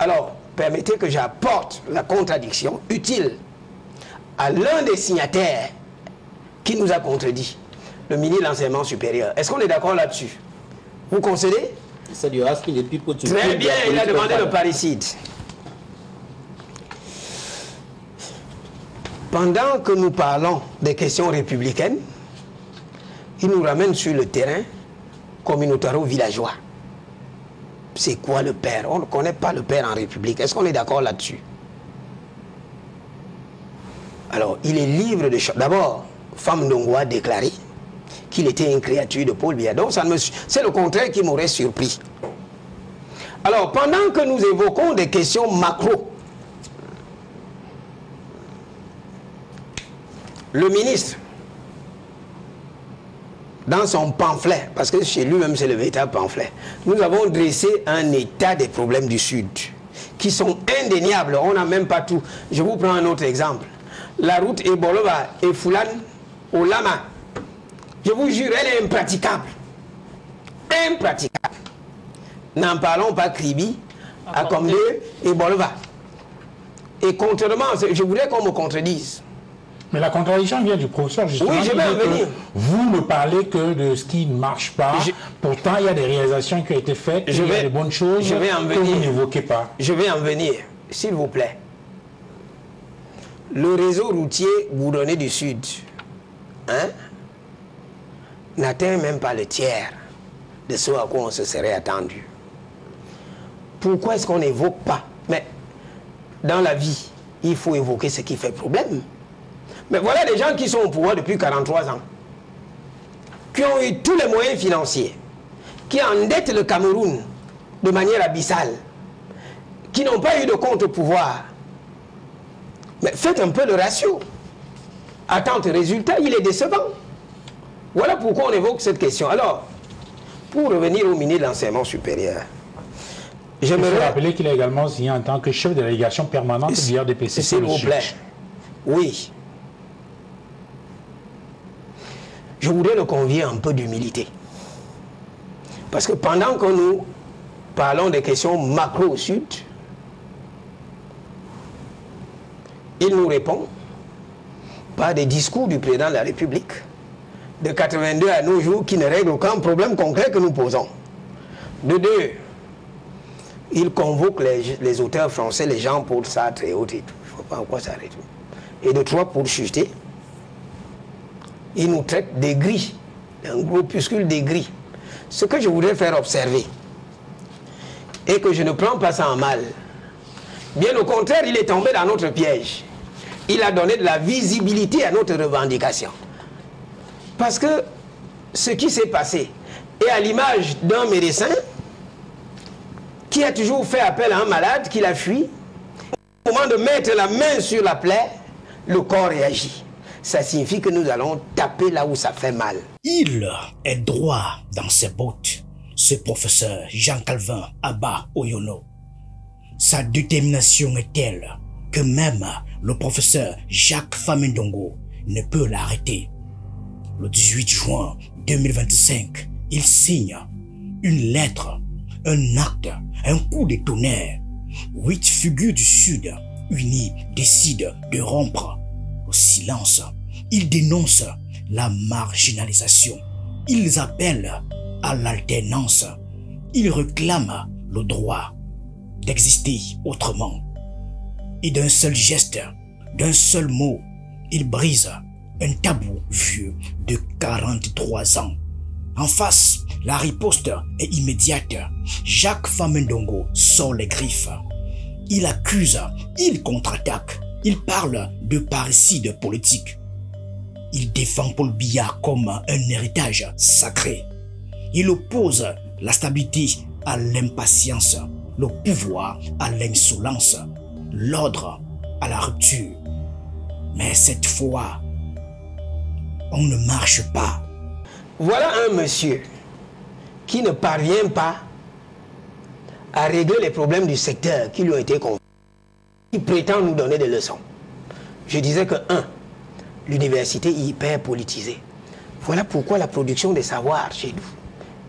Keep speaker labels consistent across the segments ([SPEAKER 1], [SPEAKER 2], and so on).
[SPEAKER 1] Alors, permettez que j'apporte la contradiction utile à l'un des signataires qui nous a contredit, le ministre de l'Enseignement supérieur. Est-ce qu'on est d'accord là-dessus? Vous concédez?
[SPEAKER 2] Très bien,
[SPEAKER 1] il a demandé le parricide. Pendant que nous parlons des questions républicaines, il nous ramène sur le terrain communautaro-villageois. C'est quoi le père? On ne connaît pas le père en République. Est-ce qu'on est d'accord là-dessus? Alors, il est libre de choix. D'abord, Fam Ndongo a déclaré qu'il était une créature de Paul Biya. Donc, c'est le contraire qui m'aurait surpris. Alors, pendant que nous évoquons des questions macro, le ministre, dans son pamphlet, parce que chez lui-même c'est le véritable pamphlet, nous avons dressé un état des problèmes du Sud, qui sont indéniables, on n'a même pas tout. Je vous prends un autre exemple. La route Ebolova et Foulan au Lama, je vous jure, elle est impraticable. Impraticable. N'en parlons pas Kribi, à Komde et Bolova. Et contrairement, je voudrais qu'on me contredise.
[SPEAKER 3] Mais la contradiction vient du professeur, justement.
[SPEAKER 1] Oui, je vais en venir.
[SPEAKER 3] Vous ne parlez que de ce qui ne marche pas. Pourtant, il y a des réalisations qui ont été faites, il y a des bonnes choses que vous n'évoquez pas.
[SPEAKER 1] Je vais en venir, s'il vous plaît. Le réseau routier bourdonné du Sud, hein, n'atteint même pas le tiers de ce à quoi on se serait attendu. Pourquoi est-ce qu'on n'évoque pas? Mais dans la vie, il faut évoquer ce qui fait problème. Mais voilà des gens qui sont au pouvoir depuis 43 ans, qui ont eu tous les moyens financiers, qui endettent le Cameroun de manière abyssale, qui n'ont pas eu de contre-pouvoir. Mais faites un peu le ratio. Attente-résultat, il est décevant. Voilà pourquoi on évoque cette question. Alors, pour revenir au ministre de l'Enseignement supérieur,
[SPEAKER 3] je me rappeler qu'il a également signé en tant que chef de la délégation permanente de l'IRDPC.
[SPEAKER 1] S'il vous plaît. Oui. Je voudrais le convier un peu d'humilité. Parce que pendant que nous parlons des questions macro au Sud, il nous répond par des discours du président de la République de 82 à nos jours qui ne règlent aucun problème concret que nous posons. De deux, il convoque les auteurs français, les Jean-Paul Sartre et autres et tout. Il ne faut pas en quoi s'arrêter. Et de trois, pour chuter, il nous traite d'aigris, d'un groupuscule d'aigris. Ce que je voudrais faire observer, et que je ne prends pas ça en mal, bien au contraire, il est tombé dans notre piège. Il a donné de la visibilité à notre revendication. Parce que ce qui s'est passé est à l'image d'un médecin qui a toujours fait appel à un malade, qui l'a fui. Au moment de mettre la main sur la plaie, le corps réagit. Ça signifie que nous allons taper là où ça fait mal.
[SPEAKER 4] Il est droit dans ses bottes, ce professeur Jean-Calvin Abba Oyono. Sa détermination est telle que même le professeur Jacques Fam Ndongo ne peut l'arrêter. Le 18 juin 2025, il signe une lettre, un acte, un coup de tonnerre. 8 figures du Sud unies décident de rompre le silence. Ils dénoncent la marginalisation. Ils appellent à l'alternance. Ils réclament le droit d'exister autrement. Et d'un seul geste, d'un seul mot, ils brisent un tabou vieux de 43 ans. En face, la riposte est immédiate. Jacques Fam Ndongo sort les griffes. Il accuse, il contre-attaque. Il parle de parricide politique. Il défend Paul Biya comme un héritage sacré. Il oppose la stabilité à l'impatience, le pouvoir à l'insolence, l'ordre à la rupture. Mais cette fois, on ne marche pas.
[SPEAKER 1] Voilà un monsieur qui ne parvient pas à régler les problèmes du secteur qui lui ont été confiés. Il prétend nous donner des leçons. Je disais que, 1, l'université est hyper politisée. Voilà pourquoi la production des savoirs chez nous,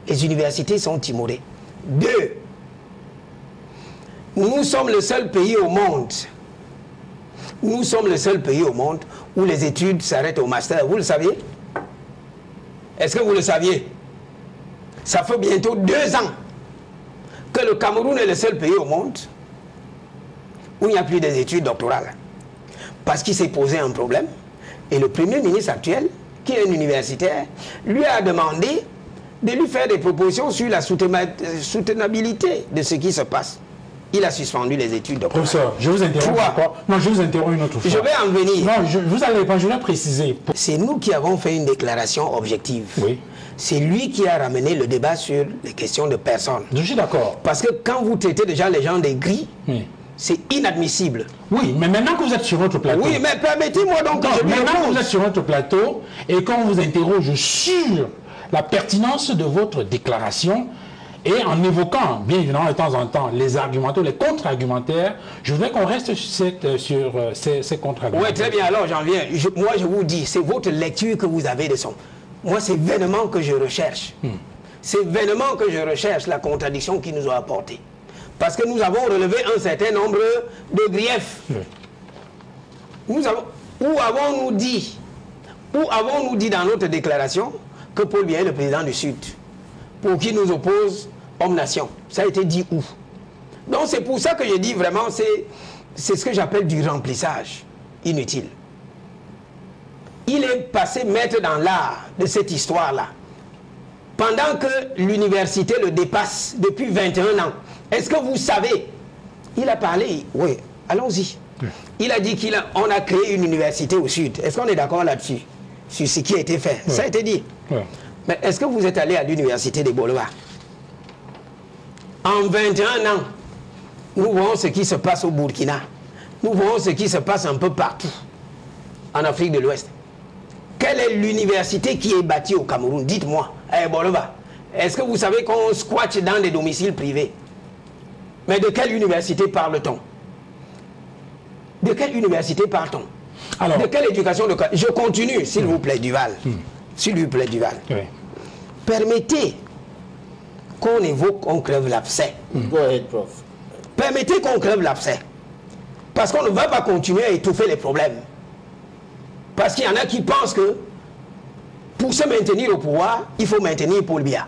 [SPEAKER 1] les universités sont timorées. 2, Nous sommes le seul pays au monde. Nous sommes le seul pays au monde où les études s'arrêtent au master. Vous le saviez? Est-ce que vous le saviez? Ça fait bientôt 2 ans que le Cameroun est le seul pays au monde où il n'y a plus des études doctorales. Parce qu'il s'est posé un problème. Et le Premier ministre actuel, qui est un universitaire, lui a demandé de lui faire des propositions sur la soutenabilité de ce qui se passe. Il a suspendu les études doctorales.
[SPEAKER 3] Professeur, je vous interromps encore. Non, je vous interromps une autre fois.
[SPEAKER 1] Je vais en venir.
[SPEAKER 3] Non, vous allez pas, je vais préciser.
[SPEAKER 1] C'est nous qui avons fait une déclaration objective.
[SPEAKER 3] Oui.
[SPEAKER 1] C'est lui qui a ramené le débat sur les questions de personnes.
[SPEAKER 3] Je suis d'accord.
[SPEAKER 1] Parce que quand vous traitez déjà les gens des gris, c'est inadmissible.
[SPEAKER 3] Oui, mais maintenant que vous êtes sur notre plateau...
[SPEAKER 1] Oui, mais permettez-moi donc que je lui
[SPEAKER 3] maintenant que
[SPEAKER 1] réponde.
[SPEAKER 3] vous êtes sur notre plateau et qu'on vous interroge sur la pertinence de votre déclaration et en évoquant, bien évidemment, de temps en temps, les argumentaires, les contre-argumentaires, je voudrais qu'on reste sur ces contre-argumentaires.
[SPEAKER 1] Oui, très bien, alors j'en viens. Moi, je vous dis, c'est votre lecture que vous avez de son... Moi, c'est vainement que je recherche. C'est vainement que je recherche la contradiction qu'il nous a apportée. Parce que nous avons relevé un certain nombre de griefs. Où avons-nous dit dans notre déclaration que Paul Biya est le président du Sud, pour qui nous oppose homme-nation? Ça a été dit où? Donc c'est pour ça que je dis vraiment, c'est ce que j'appelle du remplissage inutile. Il est passé maître dans l'art de cette histoire-là. Pendant que l'université le dépasse depuis 21 ans. Est-ce que vous savez? Il a parlé, oui, allons-y. Il a dit qu'on a créé une université au Sud. Est-ce qu'on est d'accord là-dessus? Sur ce qui a été fait. Ça a été dit. Mais est-ce que vous êtes allé à l'université des Boulevards? En 21 ans, nous voyons ce qui se passe au Burkina. Nous voyons ce qui se passe un peu partout en Afrique de l'Ouest. Quelle est l'université qui est bâtie au Cameroun? Dites-moi. Est-ce que vous savez qu'on squatte dans des domiciles privés? Mais de quelle université parle-t-on? De quelle université parle-t-on? De quelle éducation? Je continue, s'il vous plaît, Duval. S'il vous plaît, Duval. Permettez qu'on évoque, qu'on crève l'abcès.
[SPEAKER 2] Go ahead, prof.
[SPEAKER 1] Permettez qu'on crève l'abcès. Parce qu'on ne va pas continuer à étouffer les problèmes. Parce qu'il y en a qui pensent que pour se maintenir au pouvoir, il faut maintenir Paul Biya.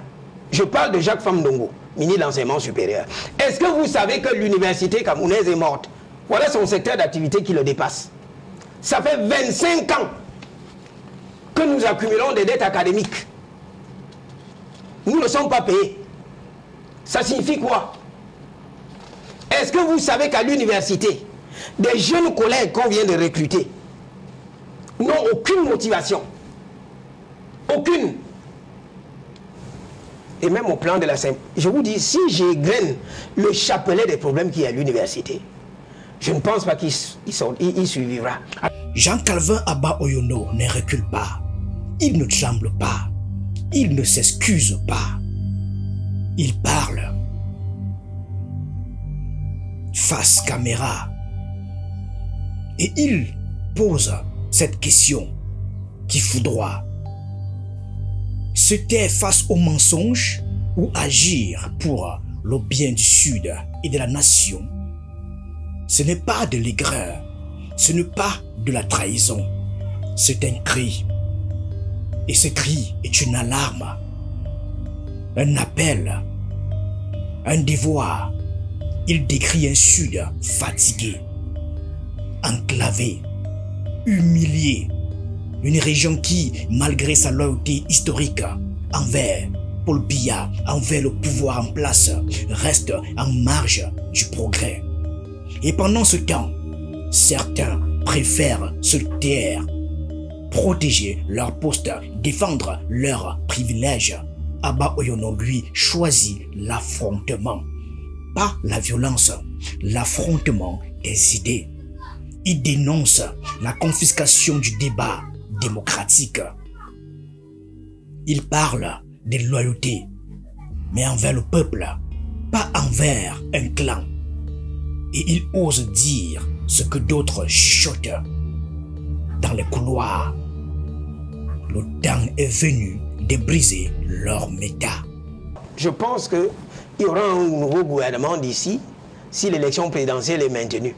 [SPEAKER 1] Je parle de Jacques Famdongo, ministre de l'Enseignement supérieur. Est-ce que vous savez que l'université camerounaise est morte? Voilà son secteur d'activité qui le dépasse. Ça fait 25 ans que nous accumulons des dettes académiques. Nous ne sommes pas payés. Ça signifie quoi? Est-ce que vous savez qu'à l'université, des jeunes collègues qu'on vient de recruter n'ont aucune motivation? Aucune. Et même au plan de la simple. Je vous dis, si j'égrène le chapelet des problèmes qu'il y a à l'université, je ne pense pas qu'il survivra.
[SPEAKER 4] Jean-Calvin Abba Oyono ne recule pas. Il ne tremble pas. Il ne s'excuse pas. Il parle. Face caméra. Et il pose cette question qui foudroie. Se taire face aux mensonges ou agir pour le bien du Sud et de la nation, ce n'est pas de l'aigreur, ce n'est pas de la trahison, c'est un cri. Et ce cri est une alarme, un appel, un devoir. Il décrit un Sud fatigué, enclavé, humilié. Une région qui, malgré sa loyauté historique envers Paul Biya, envers le pouvoir en place, reste en marge du progrès. Et pendant ce temps, certains préfèrent se taire, protéger leur poste, défendre leurs privilèges. Abba Oyono, lui, choisit l'affrontement. Pas la violence, l'affrontement des idées. Il dénonce la confiscation du débat démocratique. Il parle de loyauté, mais envers le peuple, pas envers un clan. Et il ose dire ce que d'autres chuchotent dans les couloirs. Le temps est venu de briser leur méta.
[SPEAKER 1] Je pense qu'il y aura un nouveau gouvernement d'ici si l'élection présidentielle est maintenue.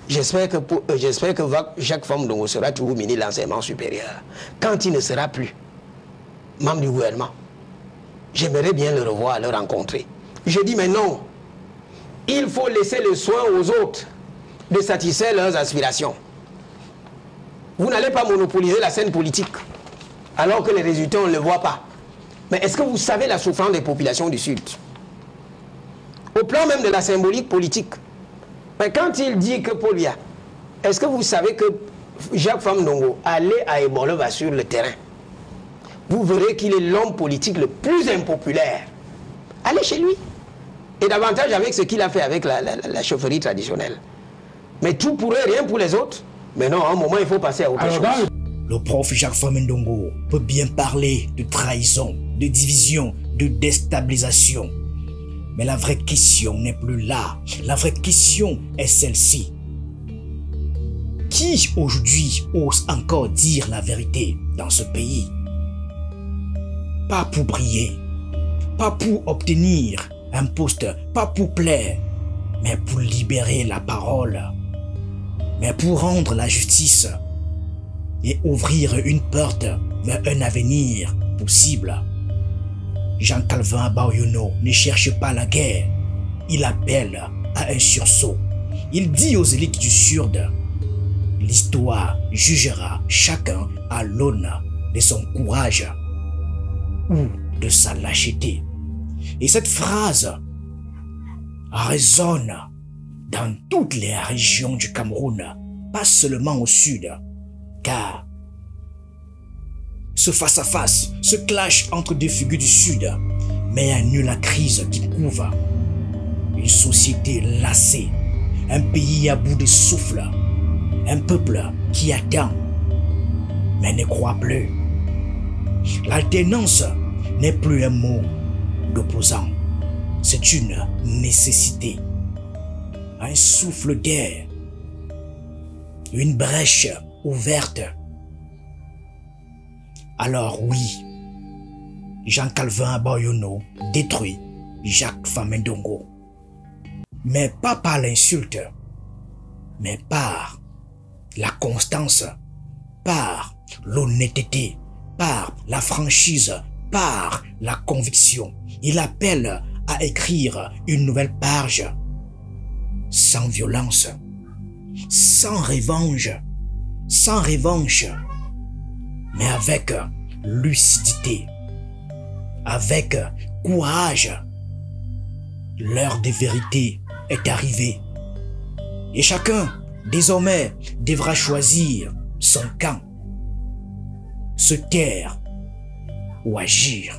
[SPEAKER 1] J'espère que Jacques Famdongo sera toujours ministre de l'enseignement supérieur. Quand il ne sera plus membre du gouvernement, j'aimerais bien le revoir, le rencontrer. Je dis mais non, il faut laisser le soin aux autres de satisfaire leurs aspirations. Vous n'allez pas monopoliser la scène politique alors que les résultats on ne le voit pas. Mais est-ce que vous savez la souffrance des populations du Sud? Au plan même de la symbolique politique. Mais quand il dit que Paul Biya, est-ce que vous savez que Jacques Famdongo allait à Ebolova sur le terrain? Vous verrez qu'il est l'homme politique le plus impopulaire. Allez chez lui. Et davantage avec ce qu'il a fait avec la chaufferie traditionnelle. Mais tout pour eux, rien pour les autres. Mais non, à un moment, il faut passer à autre chose.
[SPEAKER 4] Le prof Jacques Famdongo peut bien parler de trahison, de division, de déstabilisation. Mais la vraie question n'est plus là. La vraie question est celle-ci. Qui aujourd'hui ose encore dire la vérité dans ce pays? Pas pour briller, pas pour obtenir un poste, pas pour plaire, mais pour libérer la parole, mais pour rendre la justice et ouvrir une porte vers un avenir possible. Jean-Calvin Abba Oyono ne cherche pas la guerre, il appelle à un sursaut. Il dit aux élites du Sud, l'histoire jugera chacun à l'aune de son courage ou de sa lâcheté. Et cette phrase résonne dans toutes les régions du Cameroun, pas seulement au Sud, car ce face-à-face, ce clash entre deux figures du Sud met à nu la crise qui couve. Une société lassée, un pays à bout de souffle, un peuple qui attend, mais ne croit plus. L'alternance n'est plus un mot d'opposant, c'est une nécessité, un souffle d'air, une brèche ouverte. Alors oui, Jean-Calvin Abba Oyono détruit Jacques Famdongo. Mais pas par l'insulte, mais par la constance, par l'honnêteté, par la franchise, par la conviction. Il appelle à écrire une nouvelle page, sans violence, sans revanche, mais avec lucidité, avec courage. L'heure de vérité est arrivée. Et chacun, désormais, devra choisir son camp. Se taire ou agir.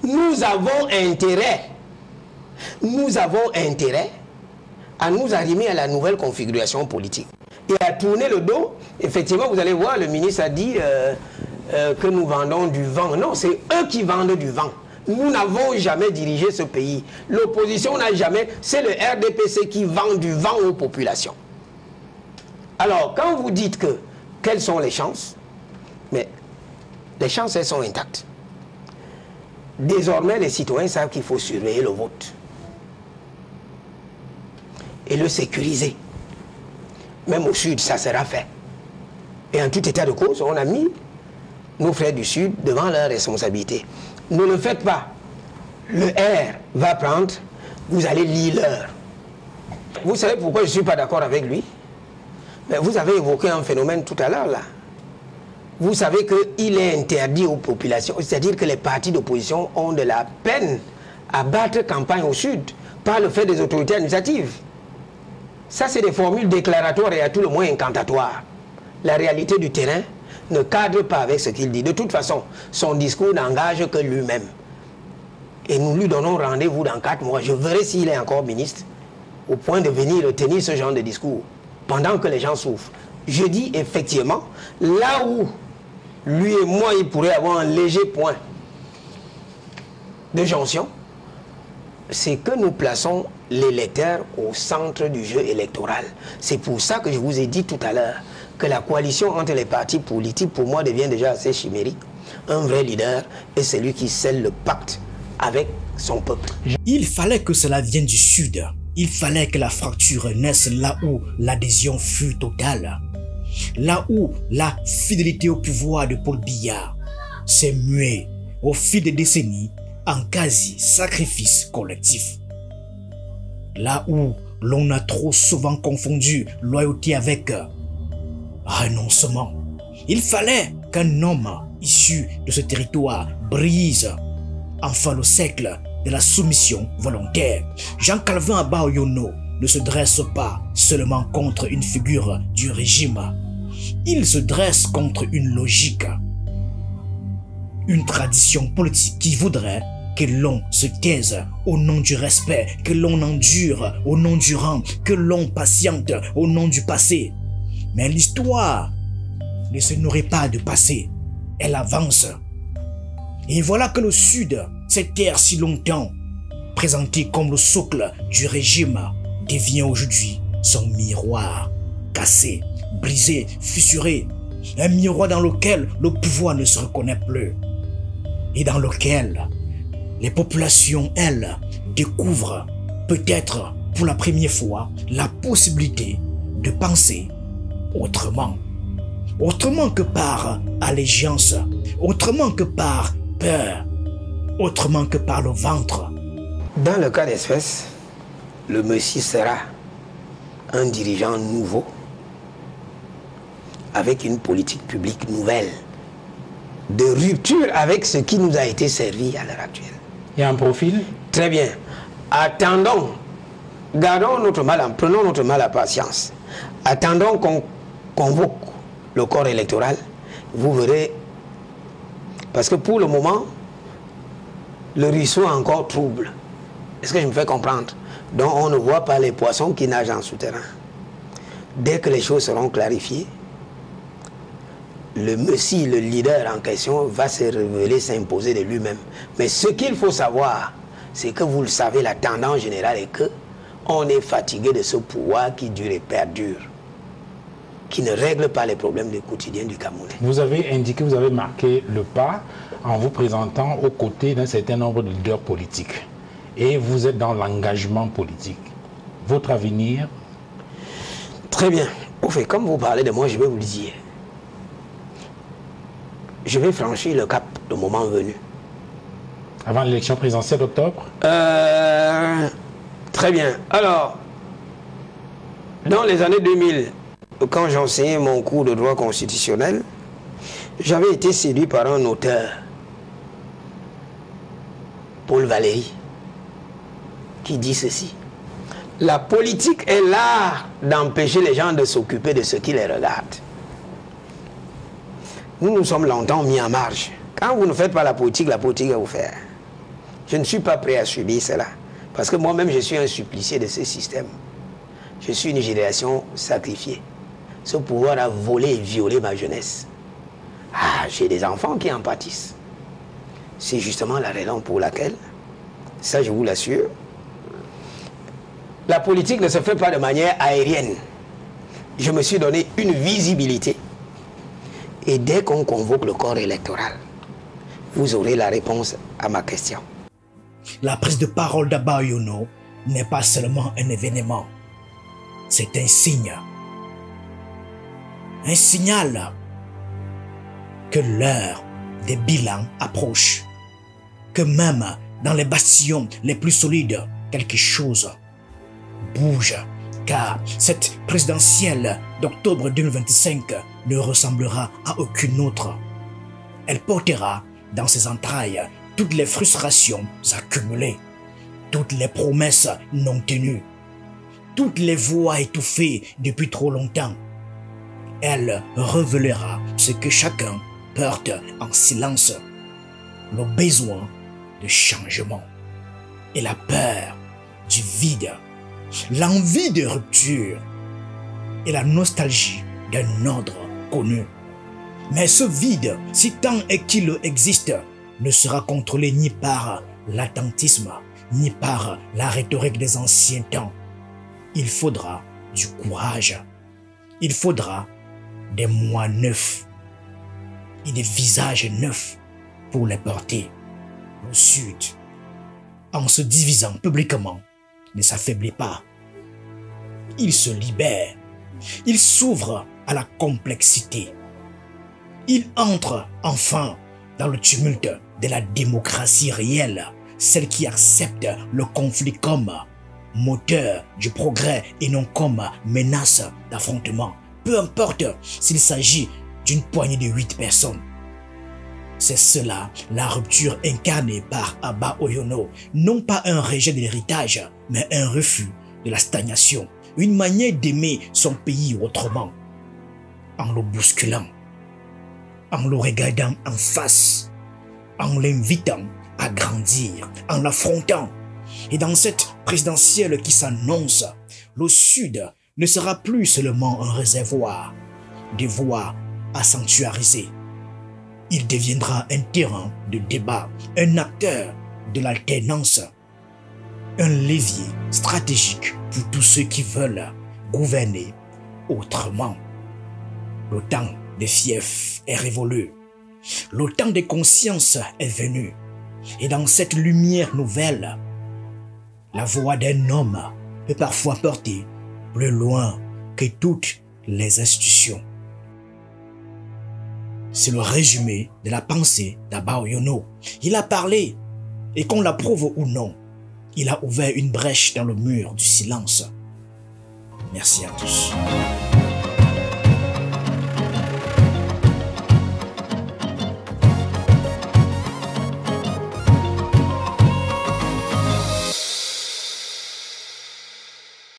[SPEAKER 1] Nous avons intérêt à nous arrimer à la nouvelle configuration politique. Et à tourner le dos. Effectivement, vous allez voir, le ministre a dit que nous vendons du vent. Non, c'est eux qui vendent du vent. Nous n'avons jamais dirigé ce pays. L'opposition n'a jamais... C'est le RDPC qui vend du vent aux populations. Alors, quand vous dites que... Quelles sont les chances? Mais les chances, elles sont intactes. Désormais, les citoyens savent qu'il faut surveiller le vote. Et le sécuriser. Même au Sud, ça sera fait. Et en tout état de cause, on a mis nos frères du Sud devant leurs responsabilités. Ne le faites pas. Le R va prendre, vous allez lire l'heure. Vous savez pourquoi je ne suis pas d'accord avec lui? Mais vous avez évoqué un phénomène tout à l'heure là. Vous savez qu'il est interdit aux populations, c'est-à-dire que les partis d'opposition ont de la peine à battre campagne au Sud par le fait des autorités administratives. Ça, c'est des formules déclaratoires et à tout le moins incantatoires. La réalité du terrain ne cadre pas avec ce qu'il dit. De toute façon, son discours n'engage que lui-même. Et nous lui donnons rendez-vous dans 4 mois. Je verrai s'il est encore ministre, au point de venir tenir ce genre de discours, pendant que les gens souffrent. Je dis effectivement, là où lui et moi, il pourrait avoir un léger point de jonction, c'est que nous plaçons l'électeur au centre du jeu électoral. C'est pour ça que je vous ai dit tout à l'heure que la coalition entre les partis politiques, pour moi, devient déjà assez chimérique. Un vrai leader est celui qui scelle le pacte avec son peuple.
[SPEAKER 4] Il fallait que cela vienne du Sud. Il fallait que la fracture naisse là où l'adhésion fut totale. Là où la fidélité au pouvoir de Paul Biya s'est muée au fil des décennies en quasi-sacrifice collectif. Là où l'on a trop souvent confondu loyauté avec renoncement. Il fallait qu'un homme issu de ce territoire brise enfin le cercle de la soumission volontaire. Jean-Calvin Abba Oyono ne se dresse pas seulement contre une figure du régime. Il se dresse contre une logique, une tradition politique qui voudrait que l'on se taise au nom du respect, que l'on endure au nom du rang, que l'on patiente au nom du passé. Mais l'histoire ne se nourrit pas de passé, elle avance. Et voilà que le Sud, cette terre si longtemps présentée comme le socle du régime, devient aujourd'hui son miroir, cassé, brisé, fissuré. Un miroir dans lequel le pouvoir ne se reconnaît plus et dans lequel les populations, elles, découvrent peut-être pour la première fois la possibilité de penser autrement. Autrement que par allégeance, autrement que par peur, autrement que par le ventre.
[SPEAKER 1] Dans le cas d'espèce, le Messie sera un dirigeant nouveau avec une politique publique nouvelle, de rupture avec ce qui nous a été servi à l'heure actuelle.
[SPEAKER 3] Il y a un profil?
[SPEAKER 1] Très bien. Attendons, prenons notre mal à patience. Attendons qu'on convoque le corps électoral. Vous verrez, parce que pour le moment, le ruisseau est encore trouble. Est-ce que je me fais comprendre? Donc on ne voit pas les poissons qui nagent en souterrain. Dès que les choses seront clarifiées, le Messie, le leader en question, va se révéler, s'imposer de lui-même. Mais ce qu'il faut savoir, c'est que vous le savez, la tendance générale est que on est fatigué de ce pouvoir qui dure et perdure, qui ne règle pas les problèmes du quotidien du Camerounais.
[SPEAKER 3] Vous avez indiqué, vous avez marqué le pas en vous présentant aux côtés d'un certain nombre de leaders politiques. Et vous êtes dans l'engagement politique. Votre avenir?
[SPEAKER 1] Très bien. Au fait, comme vous parlez de moi, je vais vous le dire. Je vais franchir le cap le moment venu.
[SPEAKER 3] Avant l'élection présidentielle d'octobre?
[SPEAKER 1] Très bien. Alors, dans les années 2000, quand j'enseignais mon cours de droit constitutionnel, j'avais été séduit par un auteur, Paul Valéry, qui dit ceci: la politique est l'art d'empêcher les gens de s'occuper de ce qui les regarde. Nous nous sommes longtemps mis en marge. Quand vous ne faites pas la politique va vous faire. Je ne suis pas prêt à subir cela. Parce que moi-même, je suis un supplicié de ce système. Je suis une génération sacrifiée. Ce pouvoir a volé et violé ma jeunesse. Ah, j'ai des enfants qui en pâtissent. C'est justement la raison pour laquelle, ça je vous l'assure, la politique ne se fait pas de manière aérienne. Je me suis donné une visibilité. Et dès qu'on convoque le corps électoral, vous aurez la réponse à ma question.
[SPEAKER 4] La prise de parole d'Abba Oyono n'est pas seulement un événement. C'est un signe. Un signal que l'heure des bilans approche. Que même dans les bastions les plus solides, quelque chose bouge. Car cette présidentielle d'octobre 2025 ne ressemblera à aucune autre. Elle portera dans ses entrailles toutes les frustrations accumulées, toutes les promesses non tenues, toutes les voix étouffées depuis trop longtemps. Elle révélera ce que chacun porte en silence, le besoin de changement et la peur du vide, l'envie de rupture et la nostalgie d'un ordre connu. Mais ce vide, si tant est qu'il existe, ne sera contrôlé ni par l'attentisme, ni par la rhétorique des anciens temps. Il faudra du courage. Il faudra des mois neufs et des visages neufs pour les porter. Le Sud en se divisant publiquement, ne s'affaiblit pas. Il se libère. Il s'ouvre à la complexité. Il entre enfin dans le tumulte de la démocratie réelle, celle qui accepte le conflit comme moteur du progrès et non comme menace d'affrontement, peu importe s'il s'agit d'une poignée de 8 personnes. C'est cela la rupture incarnée par Abba Oyono, non pas un rejet de l'héritage, mais un refus de la stagnation, une manière d'aimer son pays autrement, en le bousculant, en le regardant en face, en l'invitant à grandir, en l'affrontant. Et dans cette présidentielle qui s'annonce, le Sud ne sera plus seulement un réservoir de voix à sanctuariser. Il deviendra un terrain de débat, un acteur de l'alternance, un levier stratégique pour tous ceux qui veulent gouverner autrement. Le temps des fiefs est révolu. Le temps des consciences est venu. Et dans cette lumière nouvelle, la voix d'un homme peut parfois porter plus loin que toutes les institutions. C'est le résumé de la pensée d'Abba Oyono. Il a parlé, et qu'on l'approuve ou non, il a ouvert une brèche dans le mur du silence. Merci à tous.